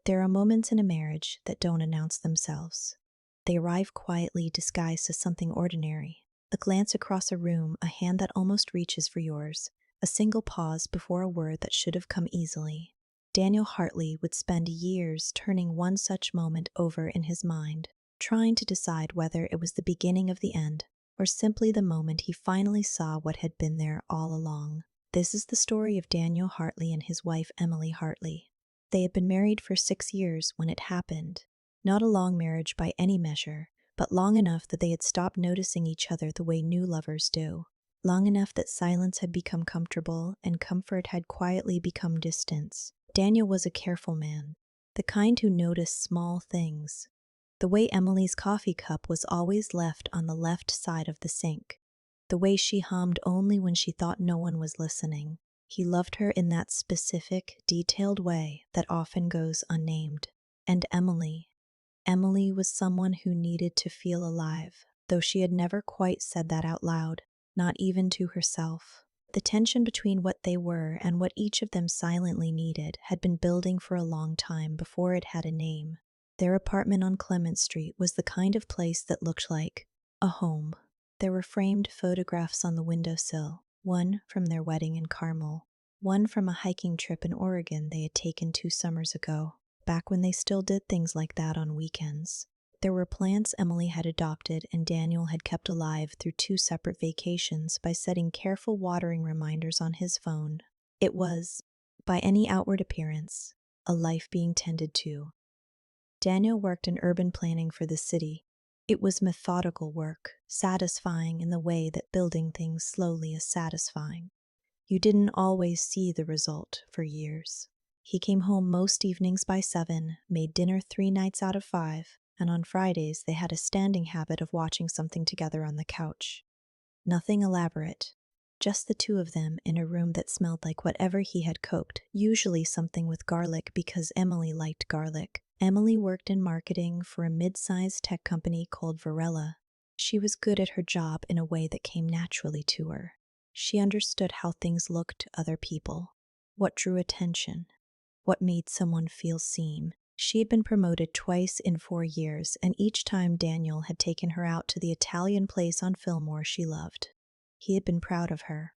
There are moments in a marriage that don't announce themselves. They arrive quietly, disguised as something ordinary. A glance across a room, a hand that almost reaches for yours, a single pause before a word that should have come easily. Daniel Hartley would spend years turning one such moment over in his mind, trying to decide whether it was the beginning of the end or simply the moment he finally saw what had been there all along. This is the story of Daniel Hartley and his wife Emily Hartley. They had been married for 6 years when it happened. Not a long marriage by any measure, but long enough that they had stopped noticing each other the way new lovers do. Long enough that silence had become comfortable and comfort had quietly become distance. Daniel was a careful man, the kind who noticed small things. The way Emily's coffee cup was always left on the left side of the sink. The way she hummed only when she thought no one was listening. He loved her in that specific, detailed way that often goes unnamed. And Emily was someone who needed to feel alive, though she had never quite said that out loud, not even to herself. The tension between what they were and what each of them silently needed had been building for a long time before it had a name. Their apartment on Clement Street was the kind of place that looked like a home. There were framed photographs on the windowsill, one from their wedding in Carmel, one from a hiking trip in Oregon they had taken 2 summers ago, back when they still did things like that on weekends. There were plants Emily had adopted and Daniel had kept alive through 2 separate vacations by setting careful watering reminders on his phone. It was, by any outward appearance, a life being tended to. Daniel worked in urban planning for the city. It was methodical work, satisfying in the way that building things slowly is satisfying. You didn't always see the result for years. He came home most evenings by 7, made dinner 3 nights out of 5, and on Fridays they had a standing habit of watching something together on the couch. Nothing elaborate, just the 2 of them in a room that smelled like whatever he had cooked, usually something with garlic because Emily liked garlic. Emily worked in marketing for a mid-sized tech company called Varela. She was good at her job in a way that came naturally to her. She understood how things looked to other people, what drew attention, what made someone feel seen. She had been promoted twice in 4 years, and each time Daniel had taken her out to the Italian place on Fillmore she loved. He had been proud of her.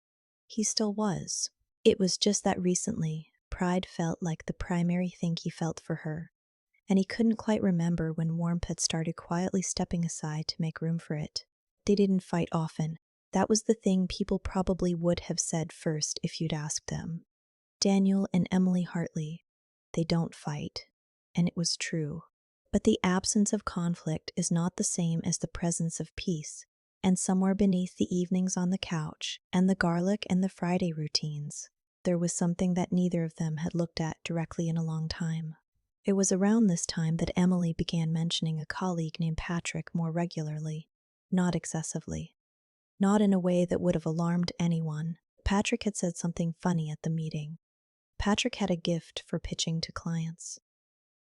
He still was. It was just that recently, pride felt like the primary thing he felt for her, and he couldn't quite remember when warmth had started quietly stepping aside to make room for it. They didn't fight often. That was the thing people probably would have said first if you'd asked them. Daniel and Emily Hartley, they don't fight. And it was true. But the absence of conflict is not the same as the presence of peace, and somewhere beneath the evenings on the couch and the garlic and the Friday routines, there was something that neither of them had looked at directly in a long time. It was around this time that Emily began mentioning a colleague named Patrick more regularly, not excessively. Not in a way that would have alarmed anyone. Patrick had said something funny at the meeting. Patrick had a gift for pitching to clients.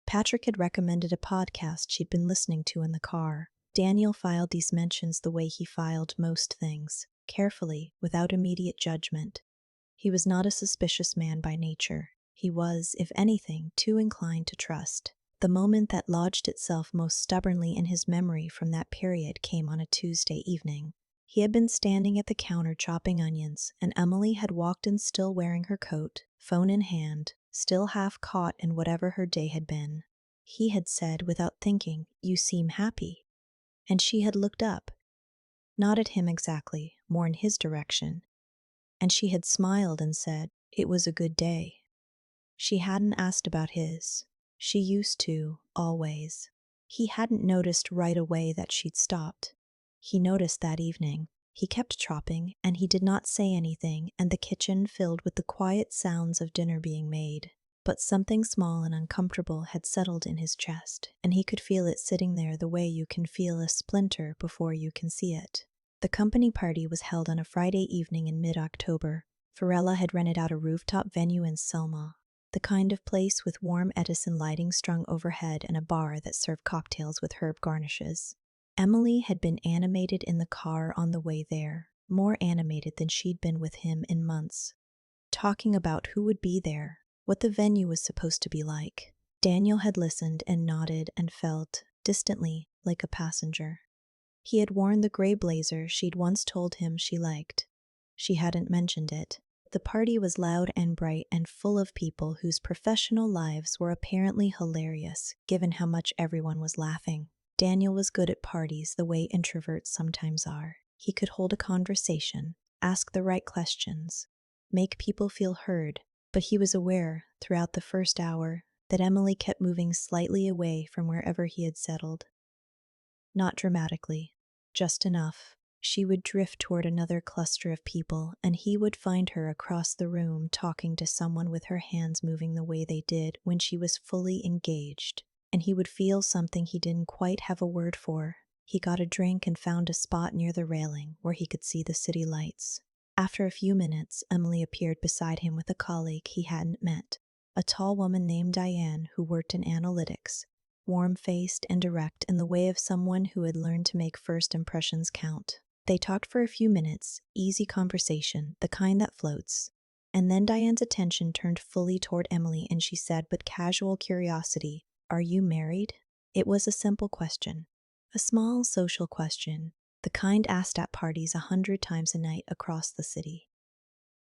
Patrick had recommended a podcast she'd been listening to in the car. Daniel filed these mentions the way he filed most things, carefully, without immediate judgment. He was not a suspicious man by nature. He was, if anything, too inclined to trust. The moment that lodged itself most stubbornly in his memory from that period came on a Tuesday evening. He had been standing at the counter chopping onions, and Emily had walked in still wearing her coat, phone in hand, still half caught in whatever her day had been. He had said, without thinking, "You seem happy." And she had looked up. Not at him exactly, more in his direction. And she had smiled and said, "It was a good day." She hadn't asked about his. She used to, always. He hadn't noticed right away that she'd stopped. He noticed that evening. He kept chopping, and he did not say anything, and the kitchen filled with the quiet sounds of dinner being made. But something small and uncomfortable had settled in his chest, and he could feel it sitting there the way you can feel a splinter before you can see it. The company party was held on a Friday evening in mid-October. Varela had rented out a rooftop venue in Selma, the kind of place with warm Edison lighting strung overhead and a bar that served cocktails with herb garnishes. Emily had been animated in the car on the way there, more animated than she'd been with him in months, talking about who would be there, what the venue was supposed to be like. Daniel had listened and nodded and felt, distantly, like a passenger. He had worn the gray blazer she'd once told him she liked. She hadn't mentioned it. The party was loud and bright and full of people whose professional lives were apparently hilarious, given how much everyone was laughing. Daniel was good at parties the way introverts sometimes are. He could hold a conversation, ask the right questions, make people feel heard, but he was aware, throughout the first hour, that Emily kept moving slightly away from wherever he had settled. Not dramatically, just enough. She would drift toward another cluster of people, and he would find her across the room talking to someone with her hands moving the way they did when she was fully engaged. And he would feel something he didn't quite have a word for. He got a drink and found a spot near the railing where he could see the city lights. After a few minutes, Emily appeared beside him with a colleague he hadn't met, a tall woman named Diane who worked in analytics, warm-faced and direct in the way of someone who had learned to make first impressions count. They talked for a few minutes, easy conversation, the kind that floats. And then Diane's attention turned fully toward Emily and she said with casual curiosity, "Are you married?" It was a simple question. A small social question, the kind asked at parties 100 times a night across the city.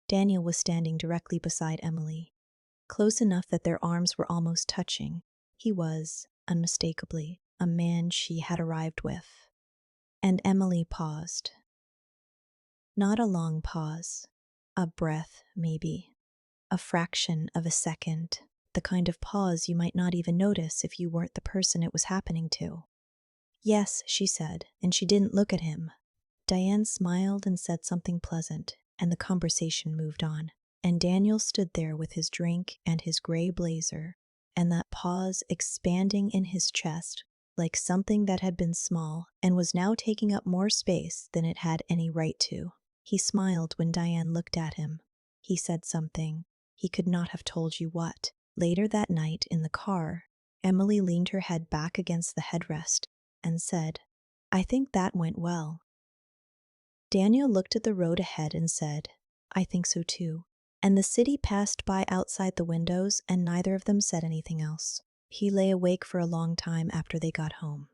Daniel was standing directly beside Emily, close enough that their arms were almost touching. He was, unmistakably, a man she had arrived with. And Emily paused. Not a long pause. A breath, maybe. A fraction of a second. The kind of pause you might not even notice if you weren't the person it was happening to. "Yes," she said, and she didn't look at him. Diane smiled and said something pleasant, and the conversation moved on. And Daniel stood there with his drink and his gray blazer, and that pause expanding in his chest like something that had been small and was now taking up more space than it had any right to. He smiled when Diane looked at him. He said something. He could not have told you what. Later that night, in the car, Emily leaned her head back against the headrest and said, "I think that went well." Daniel looked at the road ahead and said, "I think so too." And the city passed by outside the windows, and neither of them said anything else. He lay awake for a long time after they got home.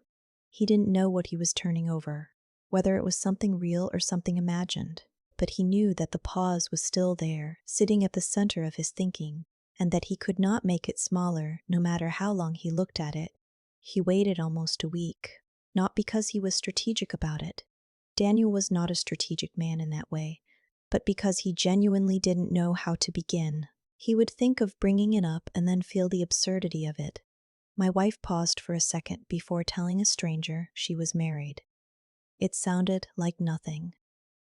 He didn't know what he was turning over, whether it was something real or something imagined, but he knew that the pause was still there, sitting at the center of his thinking, and that he could not make it smaller no matter how long he looked at it. He waited almost a week, not because he was strategic about it. Daniel was not a strategic man in that way, but because he genuinely didn't know how to begin. He would think of bringing it up and then feel the absurdity of it. My wife paused for a second before telling a stranger she was married. It sounded like nothing.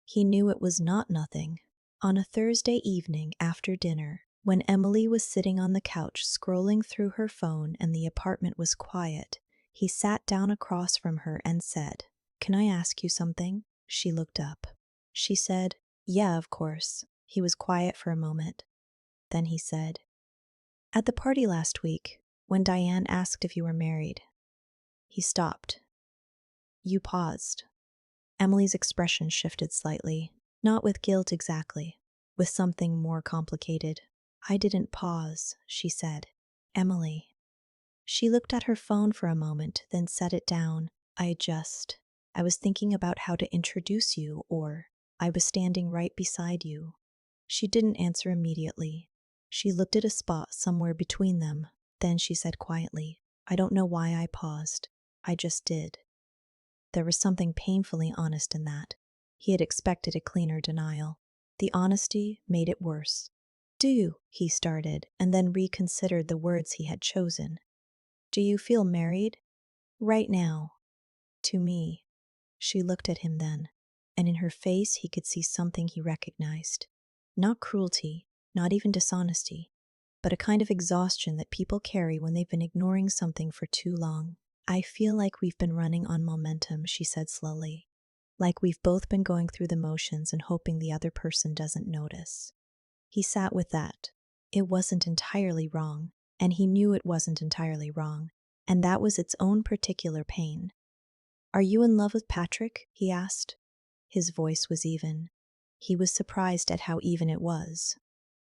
He knew it was not nothing. On a Thursday evening after dinner, when Emily was sitting on the couch scrolling through her phone and the apartment was quiet, he sat down across from her and said, "Can I ask you something?" She looked up. She said, "Yeah, of course." He was quiet for a moment. Then he said, "At the party last week, when Diane asked if you were married." He stopped. You paused. Emily's expression shifted slightly, not with guilt exactly, with something more complicated. "I didn't pause," she said. "Emily." She looked at her phone for a moment, then set it down. I was thinking about how to introduce you, or I was standing right beside you." She didn't answer immediately. She looked at a spot somewhere between them. Then she said quietly, "I don't know why I paused. I just did." There was something painfully honest in that. He had expected a cleaner denial. The honesty made it worse. "Do you?" he started, and then reconsidered the words he had chosen. "Do you feel married? Right now? To me?" She looked at him then, and in her face he could see something he recognized. Not cruelty, not even dishonesty, but a kind of exhaustion that people carry when they've been ignoring something for too long. "I feel like we've been running on momentum," she said slowly. "Like we've both been going through the motions and hoping the other person doesn't notice." He sat with that. It wasn't entirely wrong, and he knew it wasn't entirely wrong, and that was its own particular pain. "Are you in love with Patrick?" he asked. His voice was even. He was surprised at how even it was.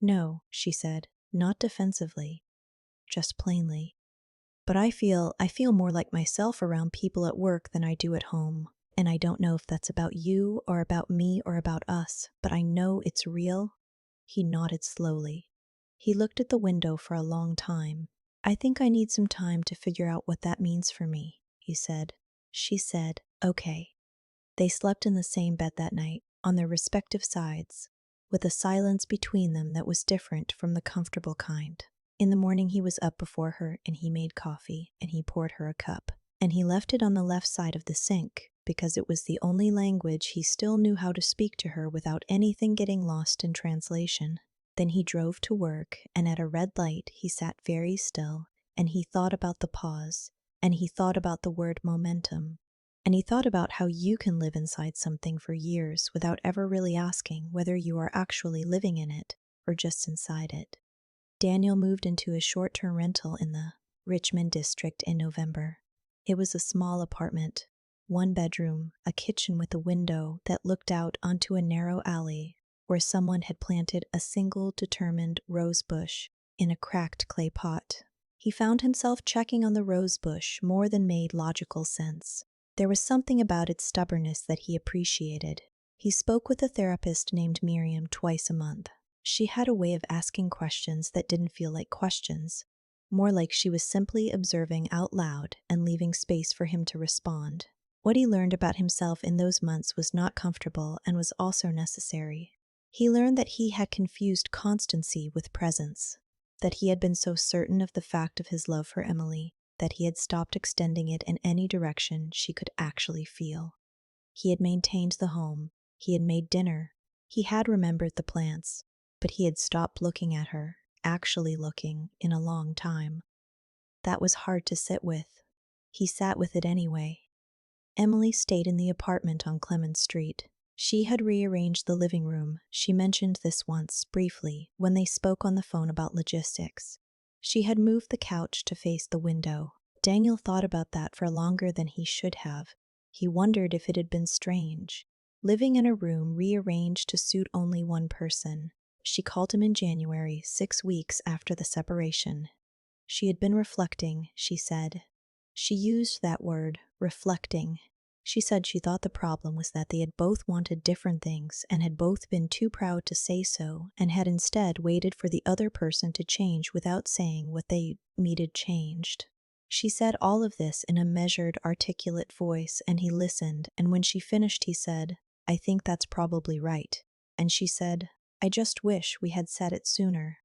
"No," she said, not defensively, just plainly. But I feel more like myself around people at work than I do at home. And I don't know if that's about you or about me or about us, but I know it's real." He nodded slowly. He looked at the window for a long time. "I think I need some time to figure out what that means for me," he said. She said, "Okay." They slept in the same bed that night, on their respective sides, with a silence between them that was different from the comfortable kind. In the morning, he was up before her and he made coffee and he poured her a cup. And he left it on the left side of the sink because it was the only language he still knew how to speak to her without anything getting lost in translation. Then he drove to work, and at a red light, he sat very still and he thought about the pause, and he thought about the word momentum. And he thought about how you can live inside something for years without ever really asking whether you are actually living in it or just inside it. Daniel moved into a short-term rental in the Richmond district in November. It was a small apartment, one bedroom, a kitchen with a window that looked out onto a narrow alley where someone had planted a single determined rose bush in a cracked clay pot. He found himself checking on the rose bush more than made logical sense. There was something about its stubbornness that he appreciated. He spoke with a therapist named Miriam twice a month. She had a way of asking questions that didn't feel like questions, more like she was simply observing out loud and leaving space for him to respond. What he learned about himself in those months was not comfortable and was also necessary. He learned that he had confused constancy with presence, that he had been so certain of the fact of his love for Emily that he had stopped extending it in any direction she could actually feel. He had maintained the home, he had made dinner, he had remembered the plants, but he had stopped looking at her, actually looking, in a long time. That was hard to sit with. He sat with it anyway. Emily stayed in the apartment on Clemens Street. She had rearranged the living room. She mentioned this once, briefly, when they spoke on the phone about logistics. She had moved the couch to face the window. Daniel thought about that for longer than he should have. He wondered if it had been strange, living in a room rearranged to suit only one person. She called him in January, 6 weeks after the separation. She had been reflecting, she said. She used that word, reflecting. She said she thought the problem was that they had both wanted different things and had both been too proud to say so and had instead waited for the other person to change without saying what they needed changed. She said all of this in a measured, articulate voice, and he listened, and when she finished he said, "I think that's probably right." And she said, "I just wish we had said it sooner."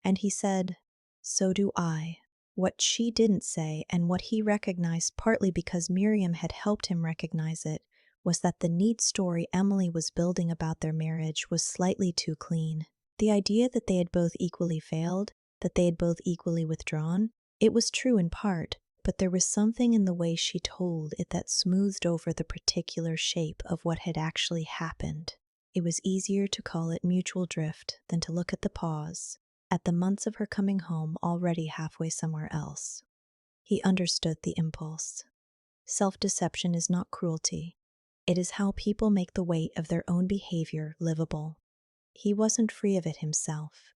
And he said, "So do I." What she didn't say, and what he recognized partly because Miriam had helped him recognize it, was that the neat story Emily was building about their marriage was slightly too clean. The idea that they had both equally failed, that they had both equally withdrawn, it was true in part, but there was something in the way she told it that smoothed over the particular shape of what had actually happened. It was easier to call it mutual drift than to look at the pause, at the months of her coming home already halfway somewhere else. He understood the impulse. Self-deception is not cruelty. It is how people make the weight of their own behavior livable. He wasn't free of it himself.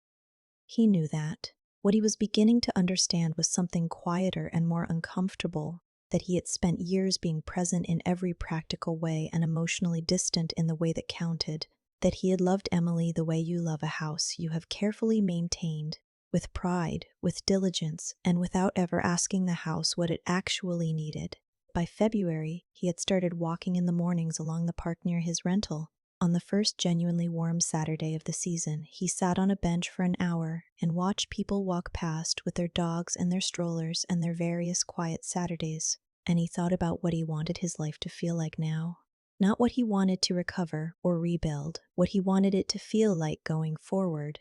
He knew that. What he was beginning to understand was something quieter and more uncomfortable, that he had spent years being present in every practical way and emotionally distant in the way that counted, that he had loved Emily the way you love a house you have carefully maintained, with pride, with diligence, and without ever asking the house what it actually needed. By February, he had started walking in the mornings along the park near his rental. On the first genuinely warm Saturday of the season, he sat on a bench for an hour and watched people walk past with their dogs and their strollers and their various quiet Saturdays, and he thought about what he wanted his life to feel like now. Not what he wanted to recover or rebuild, what he wanted it to feel like going forward.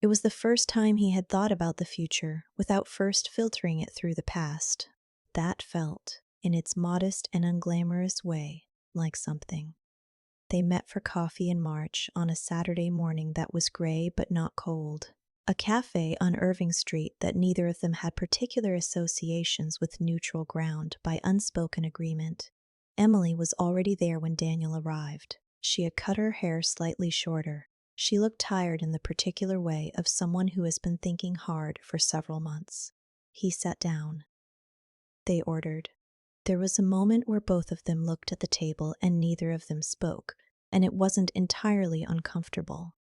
It was the first time he had thought about the future without first filtering it through the past. That felt, in its modest and unglamorous way, like something. They met for coffee in March on a Saturday morning that was gray but not cold. A cafe on Irving Street that neither of them had particular associations with neutral ground by unspoken agreement. Emily was already there when Daniel arrived. She had cut her hair slightly shorter. She looked tired in the particular way of someone who has been thinking hard for several months. He sat down. they ordered. There was a moment where both of them looked at the table and neither of them spoke, and it wasn't entirely uncomfortable.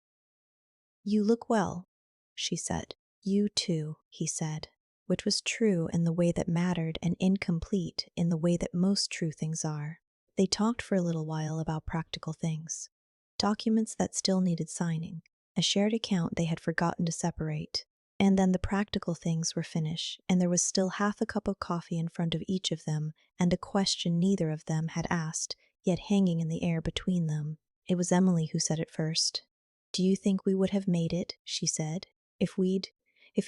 "You look well," she said. "You too," he said, which was true in the way that mattered and incomplete in the way that most true things are. They talked for a little while about practical things. Documents that still needed signing, a shared account they had forgotten to separate, and then the practical things were finished, and there was still half a cup of coffee in front of each of them, and a question neither of them had asked, yet hanging in the air between them. It was Emily who said it first. "Do you think we would have made it," she said, if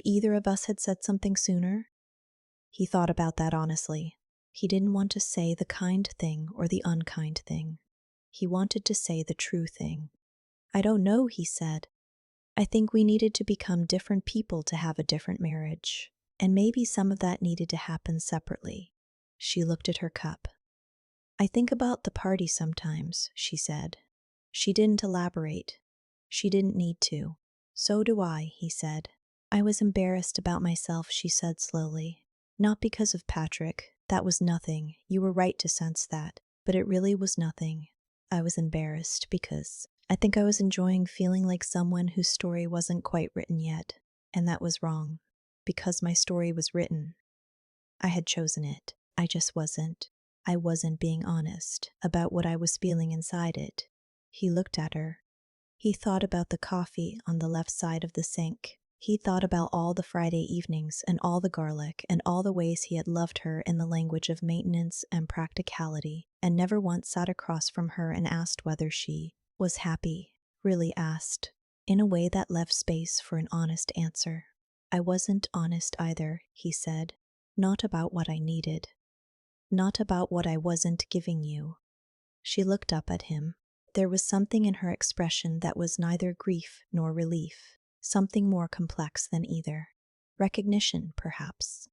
either of us had said something sooner?" He thought about that honestly. He didn't want to say the kind thing or the unkind thing. He wanted to say the true thing. "I don't know," he said. "I think we needed to become different people to have a different marriage. And maybe some of that needed to happen separately." She looked at her cup. "I think about the party sometimes," she said. She didn't elaborate. She didn't need to. "So do I," he said. "I was embarrassed about myself," she said slowly. "Not because of Patrick. That was nothing. You were right to sense that. But it really was nothing. I was embarrassed because I think I was enjoying feeling like someone whose story wasn't quite written yet. And that was wrong. Because my story was written. I had chosen it. I just wasn't. I wasn't being honest about what I was feeling inside it." He looked at her. He thought about the coffee on the left side of the sink. He thought about all the Friday evenings and all the garlic and all the ways he had loved her in the language of maintenance and practicality, and never once sat across from her and asked whether she was happy, really asked, in a way that left space for an honest answer. "I wasn't honest either," he said. "Not about what I needed. Not about what I wasn't giving you." She looked up at him. There was something in her expression that was neither grief nor relief, something more complex than either. Recognition, perhaps.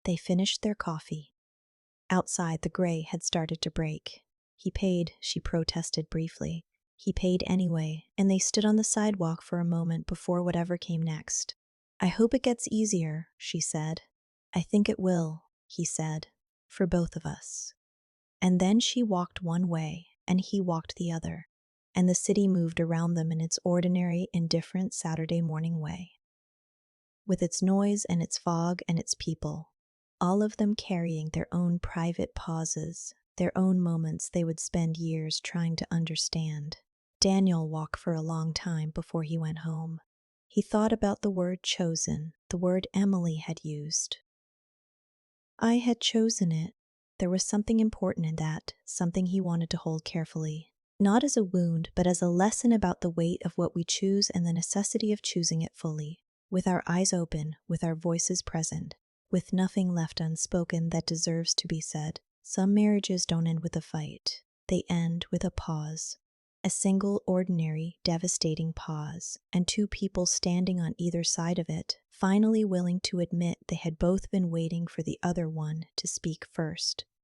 They finished their coffee. Outside, the gray had started to break. "He paid," she protested briefly. "He paid anyway," and they stood on the sidewalk for a moment before whatever came next. "I hope it gets easier," she said. "I think it will," he said, "for both of us." And then she walked one way, and he walked the other, and the city moved around them in its ordinary, indifferent Saturday morning way, with its noise and its fog and its people, all of them carrying their own private pauses, their own moments they would spend years trying to understand. Daniel walked for a long time before he went home. He thought about the word chosen, the word Emily had used. "I had chosen it." There was something important in that, something he wanted to hold carefully. Not as a wound, but as a lesson about the weight of what we choose and the necessity of choosing it fully, with our eyes open, with our voices present, with nothing left unspoken that deserves to be said. Some marriages don't end with a fight. They end with a pause. A single, ordinary, devastating pause, and two people standing on either side of it, finally willing to admit they had both been waiting for the other one to speak first.